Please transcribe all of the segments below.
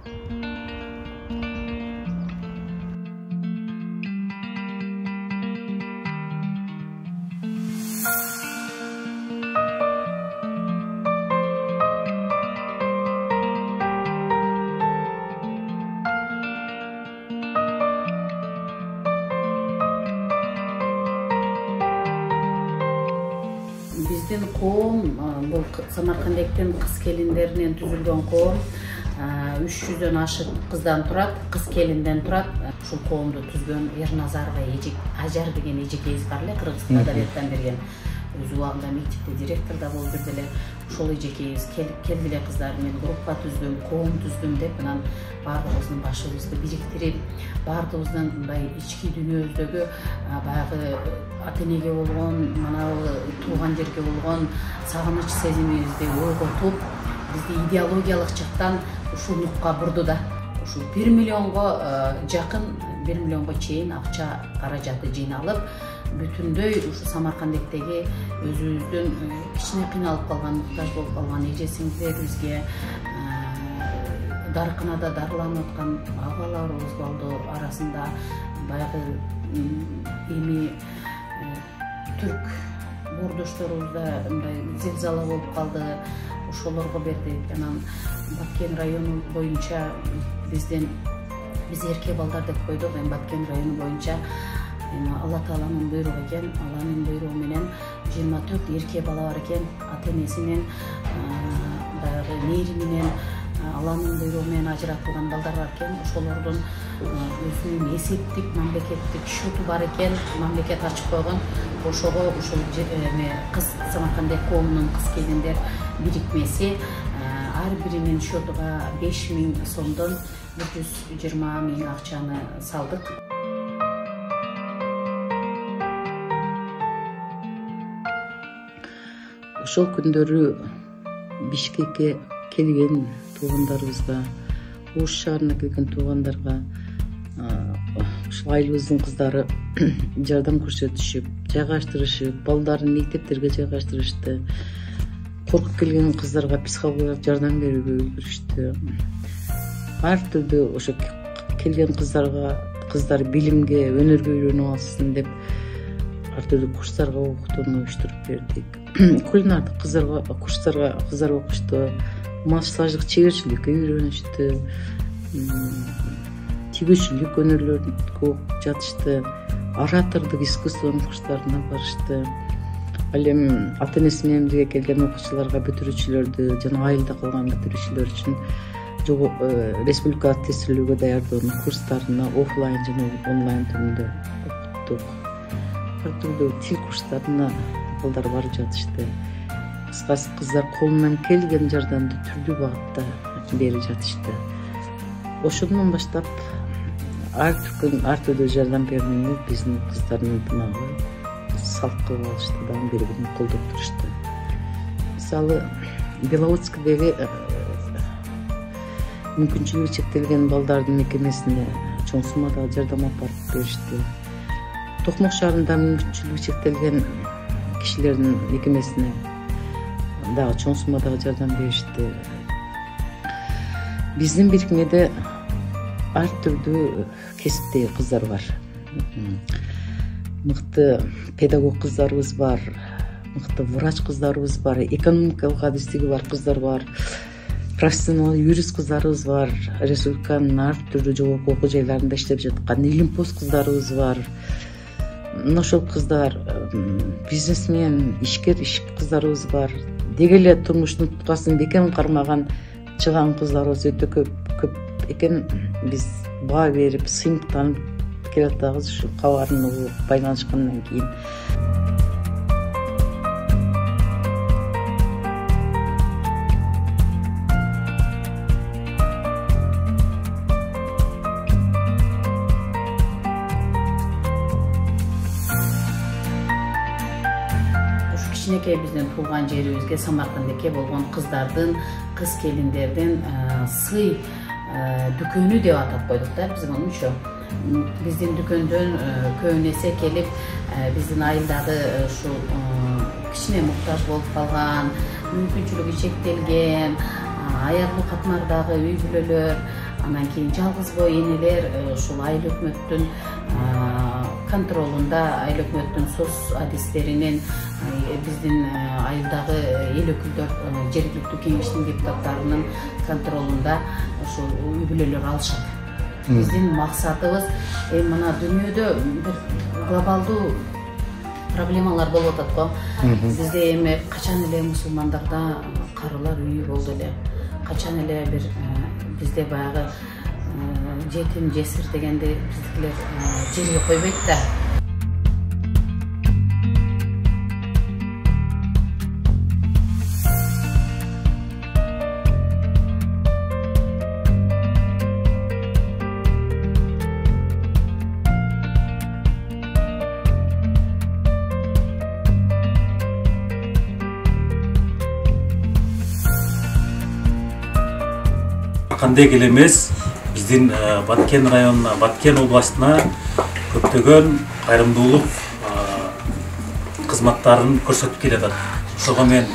Биздин коом бул Самаркандектин кыз келиндеринен түзүлгөн коом 300дөн ашык кыздан турат, кыз келинден турат. Ушул коомду түзгөн Ерназарова Ажар деген эжекебиз бар эле, Кыргызстанда реттен берген. Өз убагында мектепте директор да болуп жүрдү эле. Ошол эжекебиз келди эле кыздар, мен группа түздүм, коом түздүм деп, анан баардыгыбыздын башыбызды бириктирип, баардыгыбыздын мындай ички дүйнөбүздөгү баягы ата энеге болгон, манабы тууган жерге болгон сагыныч сезимибизди ойготуп, бизди идеологиялык жактан ушул нукка бурду да. Ушул 1 миллионго жакын, 1 миллионго чейин акча каражаты жыйналып, бүтүндөй ушу Самаркандектеги өзүбүздүн кичине кыйналып калган, муктаж болуп калган эже сиңдилерибизге, дарыканада дарыланып аткан агаларыбыз болду, арасында баягы эми түрк боордошторубузда мындай зилзала болуп калды, ошолорго бердик. Анан Баткен району боюнча биз эркек балдар деп койдук, эми Баткен району боюнча Алла Тааланын буйругу экен, Алланын буйругу менен 24 эркек бала бар экен, ата энесинен баягы мээри менен Алланын буйругу менен ажыратылган балдар бар экен. Ошолордун өзүнүн эсептик мамлекеттик счету бар экен, мамлекет ачып койгон. Ошого ушул кыз Самаркандек коомунун кыз келиндер бирикмеси ар биринин счетуга 5000 сомдон 120 000 акчаны салдык. Ошол күндөрү Бишкекке келген туугандарыбызга, Ош шаарына келген туугандарга ушул айылыбыздын кыздары жардам көрсөтүшүп, жайгаштырышып, балдарын мектептерге жайгаштырышты. Коркуп келген кыздарга психологиялык жардам берүүгө үлгүрүштү. Ар түрдүү ошо келген кыздар билимге, өнөргө үйрөнүп алсын деп ар түрдүү курстарга окутууну уюштуруп бердик. Кулинардык курстарга кыздар окушту, массаждык чеберчиликке үйрөнүштү, тигүүчүлүк өнөрлөрүнө жатышты, оратордук искусствонун курстарына барышты. Ал эми ата энеси менен бирге келген окуучуларга, бүтүрүүчүлөрдү жана айылда калган бүтүрүүчүлөр үчүн республикалык тестилөөгө даярдоонун курстарына офлайн жана онлайн түрүндө окуттук. Ар түрдүү тил курстарына балдар барып жатышты. Кыскасы кыздар колунан келген жардамды түрдүү багытта берип жатышты. Ошондон баштап ар түрдүү жардам берүүнү биздин кыздардын ынтымагы салт кылып алышты, дагы бири бирин колдоп турушты. Мисалы, Беловодскидеги мүмкүнчүлүгү чектелген балдардын мекемесине чоң суммада жардам алып барып беришти. Токмок шаарында мүмкүнчүлүгү чектелген кишилердин мекемесине дагы чоң суммадагы жардам беришти. Биздин бирикмеде ар түрдүү кесиптеги кыздар бар. Мыкты педагог кыздарыбыз бар, мыкты врач кыздарыбыз бар, экономикалык адистиги бар кыздар бар, профессионал юрист кыздарыбыз бар, республиканын ар түрдүү жогорку окуу жайларында иштеп жаткан илимпоз кыздарыбыз бар. Ошол кыздар бизнесмен, ишкер кыздарыбыз бар. Деги эле турмуштун туткасын бекем кармаган чыган кыздарыбыз өтө көп экен. Биз баа берип, сыймыктанып келатабыз ушу кабарын угуп байланышкандан кийин. Кичинекей биздин туулган жерибизге, Самаркандекке болгон кыздардын, кыз келиндердин сый дүкөнү деп атап койдук да биз муну. Биздин дүкөндөн көбүн эсе келип, биздин айылдагы ушу кичине муктаж болуп калган, мүмкүнчүлүгү чектелген, аяктуу катмардагы үй бүлөлөр, Анан кийин жалгыз бой энелер ушул айыл өкмөттүн контролунда, айыл өкмөттүн СОС адистеринен биздин айылдагы эл өкүлдөр, жергиликтүү кеңештин депутаттарынын контролунда ушул үй бүлөлөр алышат. Биздин максатыбыз мына дүйнөдө бир глобалдуу проблемалар болуп атат го. Бизде эми качан эле мусулмандарда карылар үйү болду эле. Качан эле бир бизде баягы жетим жесир дегенде биздикилер жерге койбойт да. Кандай келемес биздин Баткен районуна, Баткен областына көптөгөн кайрымдуулук кызматтарын көрсөтүп келатат. Ошого мен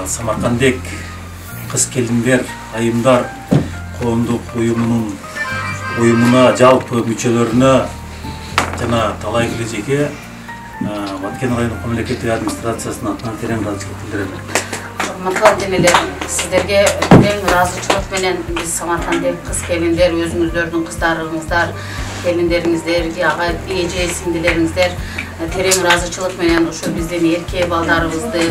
Самаркандек кыз келиндер, айымдар коомдук уюмуна жалпы мүчөлөрүнө жана талай келечекке Баткен райондук мамлекеттик администрациясынын атынан терең ыраазычылык билдирем. Урматтуу энелер, сиздерге терең ыраазычылык менен биз Самаркандек кыз келиндер, өзүңүздөрдүн кыздарыңыздар, келиндериңиздер, ага эже сиңдилериңиздер терең ыраазычылык менен ушу биздин эрке балдарыбызды,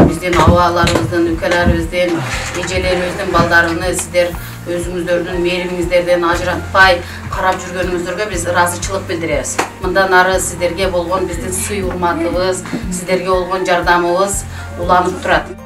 биздин абаларыбыздын, үкөлөрүбүздүн, эжелерибиздин балдарыны сиздер өзүңүздөрдүн мээримиңиздерден ажыратпай карап жүргөнүңүздөргө биз ыраазычылык билдиребиз. Мындан ары сиздерге болгон биздин сый урматыбыз, сиздерге болгон жардамыбыз уланып турат.